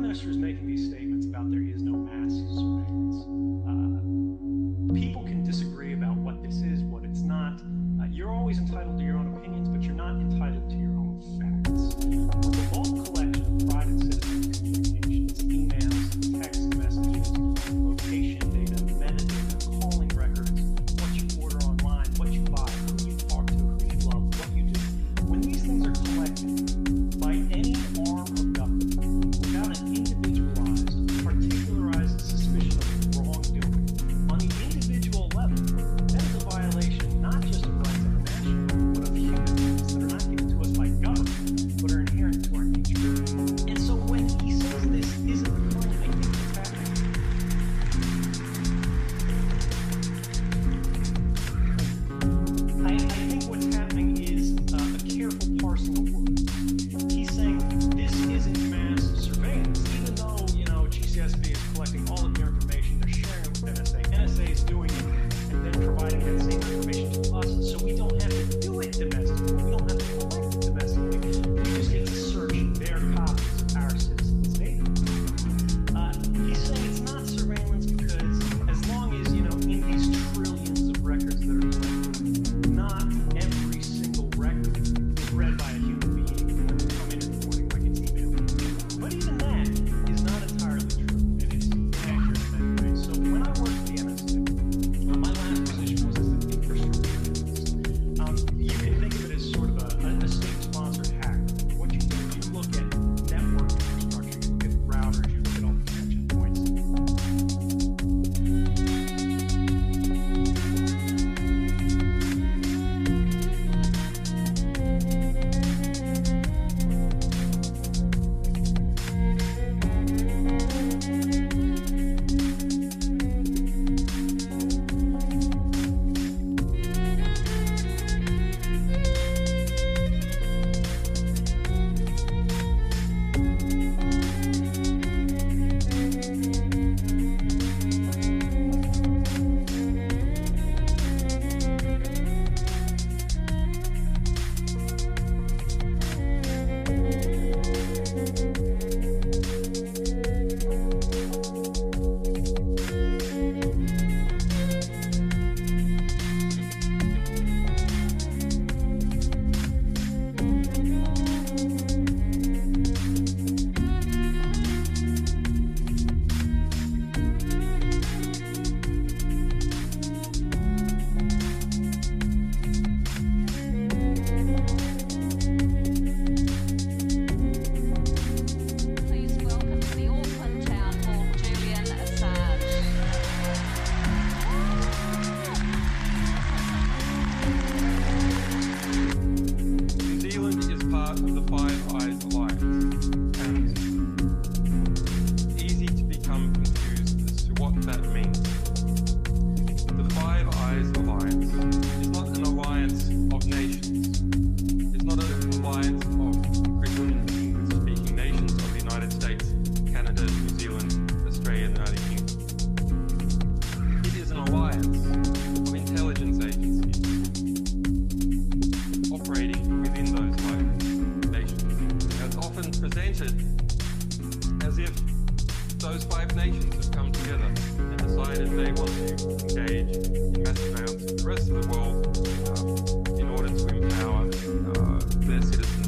Minister is making these statements about there is no mass surveillance. People can disagree about what this is, what it's not. You're always entitled to your own opinions, but you're not entitled to your own facts. The bulk collection of private citizen communications, emails, text messages, location data, metadata, calling records, what you order online, what you buy, who you talk to, who you love, what you do. When these things are collected by any arm of government without an individualized, particularized suspicion of wrongdoing on the individual level, that is a violation not just of rights international, but of human rights that are not given to us by government, but are inherent to our nature. And so when he says this isn't the point, I think what's happening. I think what's happening is a careful parsing of words. He's saying this isn't mass surveillance, even though, GCSB is collecting all of their information, they're sharing it with NSA. NSA is doing it and then providing that same information to us, so we don't have to do it domestically. We don't have to collect it domestically. We just get to search their copies of our citizens' data. He's saying it's not surveillance because as long as, in these trillions of records that are collected, not every single record is read by a human being when they come in the morning like it's emailed. But even that is not entirely true, and it's inaccurate in many ways. So when I worked at the NSA, my last position was as an infrastructure analyst. You can think of it as sort of a state-sponsored hack. What you do is you look at network infrastructure, you look at routers, you look at all the connection points. Please welcome to the Auckland Town Hall, Julian Assange. New Zealand is part of the Five Eyes Alliance, and it's easy to become confused as to what that means. The Five Eyes Alliance is not an alliance of nations. It's not an alliance of Christian and English-speaking nations of the United States, Canada, New Zealand, Australia, and the United Kingdom. It is an alliance of intelligence agencies operating within those five nations. And it's often presented as if those five nations have come together and decided they want to engage in mass surveillance of the rest of the world in order to empower their citizens